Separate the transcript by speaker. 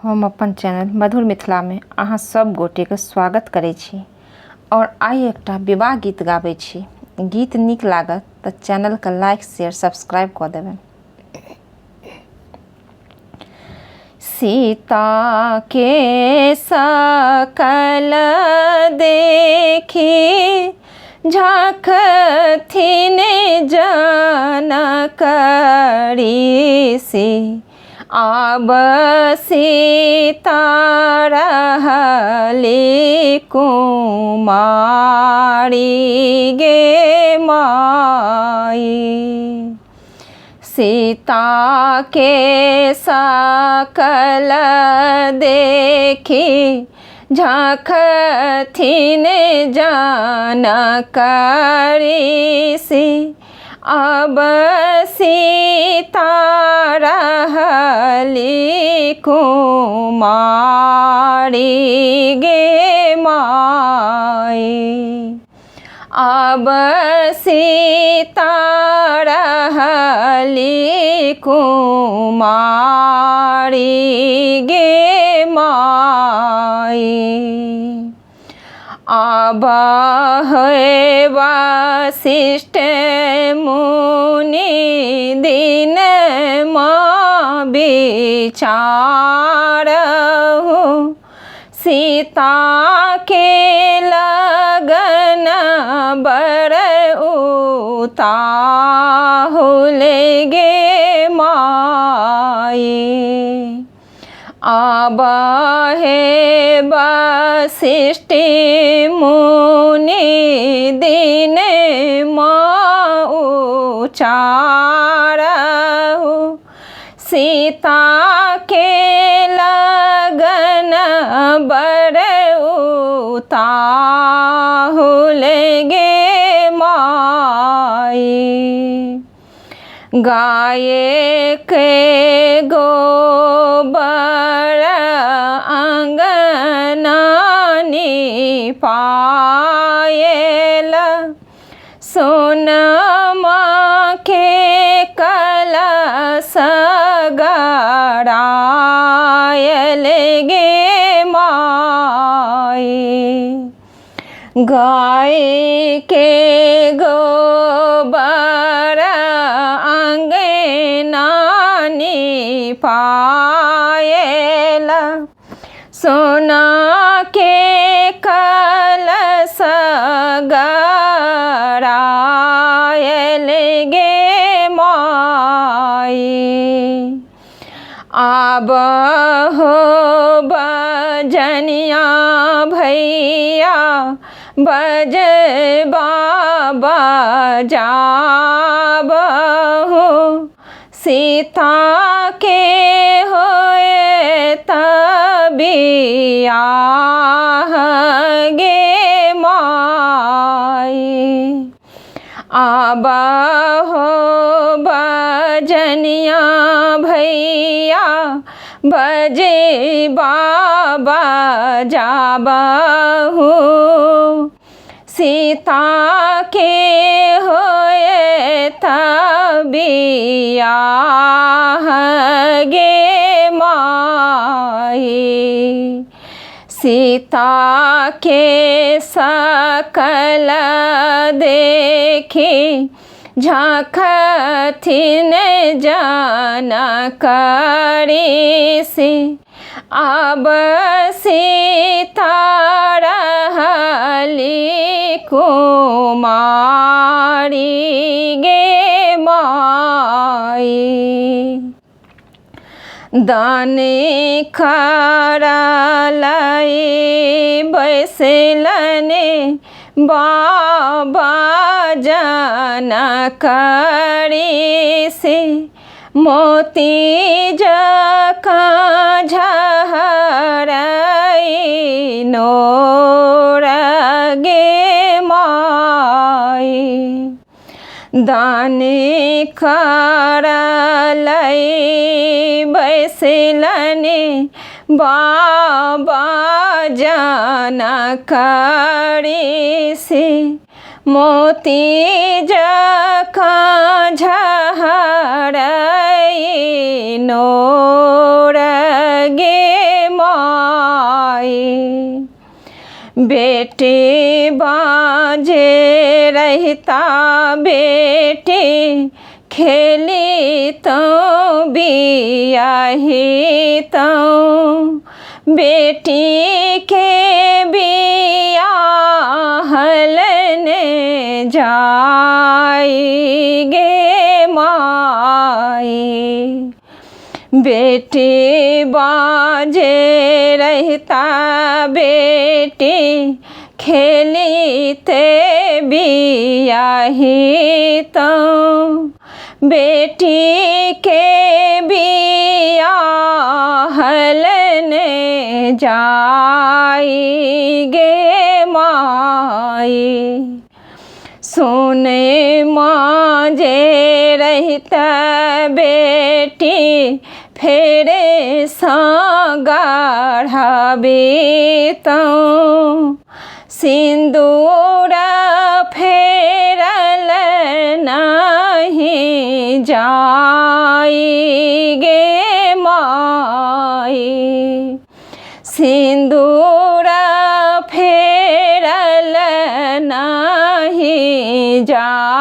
Speaker 1: हम अपन चैनल मधुर मिथिला में अहाँ सब गोटे के स्वागत करै छी और आइ एकटा विवाह गीत गाबै छी। गीत नीक लागत तो चैनल के लाइक शेयर सब्सक्राइब कऽ देबनि। सीता के सकल देखी झाँकथिन जनकरी से, आब सीता रहली कुमारी गे माई। सीता के सकल देखी झाँकथिन जनकरी से, अब सीता रहली कुमारी गे माई। अब सीता रहली कुमारी गे माई। अब है वशिष्ठ मुनि दिन माँ विचारहु, सीता के लगन बर उताहुल गे माई। अब हे वशिष्ठ मुनि दिन माँ उचारहु, सीता के लगन बर उताहुल गे माई। गाये के गोबर अंगना निपायल, सोनमा के कलश गड़ायल गे माई। गाय के गोबर अंगना निपायल, सोना के कलश गड़ायल गे माई। आब हो बजनिया भैया बजबा बजाबहु, सीता के होए तबियाह गे माई। आब हो बजनिया भैया बजबा बजाबहु, सीता के होए तबियाह गे माई। सीता के सकल देखी झाँकथिन जनकरी से, अब सीता रहली कुमारी गे माई। दानी खरलई बैसलने बाबा जनकरी से, मोती जका झहरई नोर गे माई। दानी खरलई बैसलने बाबा जनकरी से, मोती जका झहरई नोर गे माई। बेटी बाजे रहता बेटी खेली तो बियाही तो। बेटी के बियाहल ने जाई गे माई। बेटी बाजे रहता बेटी खेली ते बियाही तो। बेटी के बियाहल ने जाई गे माई। सोने माजे रहता बेटी फेरे सांगढ़ाबे तो। सिंदूर फेरल नहीं जाई गे माई। सिंदूर फेरल नहीं जा